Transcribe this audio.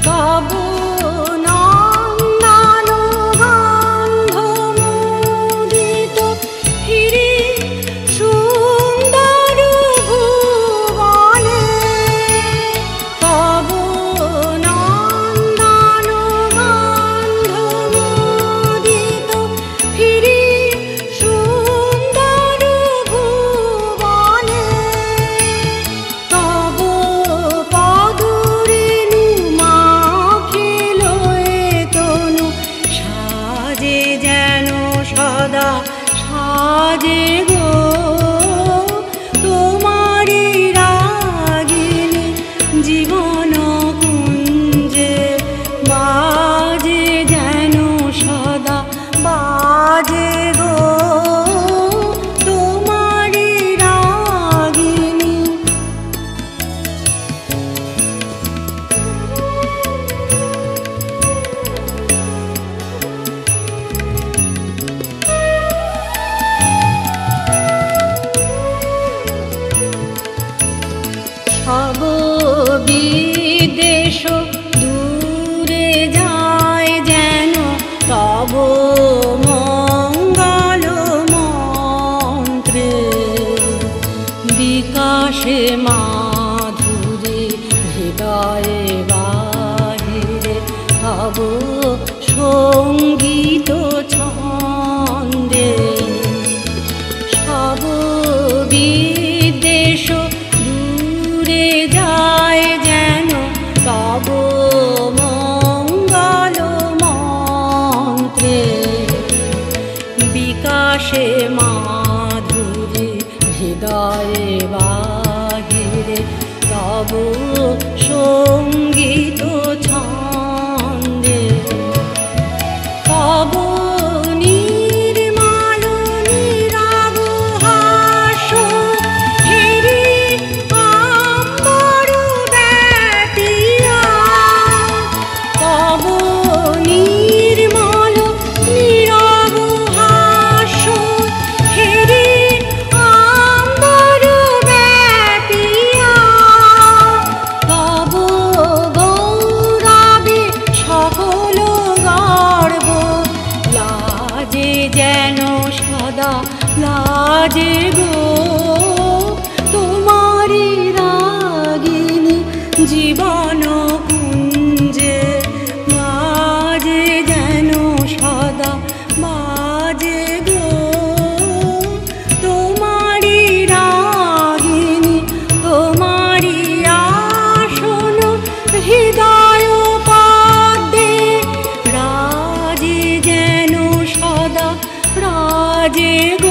তব নন্দন গন্ধ মুদিত ফিরি সুন্দর ভুবনে। তব নন্দন গন্ধ মুদিত ফিরি সুন্দর ভুবনে। তব পদরেণু মাখিল এ তনু সাজে যেন সদা সাজে গো তোমারি রাগিনী জীবন কুঞ্জে বাজে যেন সদা বাজে গো তোমারি রাগিনী। সব বিদেশ দূরে যায় যেন তব মঙ্গল মন্ত্রে। বিকাশে মাধুরী হৃদয়ে বাহিরে তব সঙ্গীত ছন্দে। সব বিদেশ দূরে যায় যেন তব মঙ্গল মন্ত্রে। বিকাশে মাধুরী হৃদয়ে বাহিরে তব সঙ্গীত ছন্দে। তব নির্মল নীরব হাস্য হেরি আম্বর ব্যাপিয়া। তব নির্মল নীরব হাস্য হেরি আম্বর ব্যাপিয়া। তব গৌরবে সকল গর্ব লাজে যেন সদা লাজে গো তোমারি রাগিনী জীবন কুঞ্জে বাজে যেন সদা বাজে গো তোমারি রাগিনী। তোমারি আসন হৃদয় পদ্মে রাজে যেন সদা রাজে গো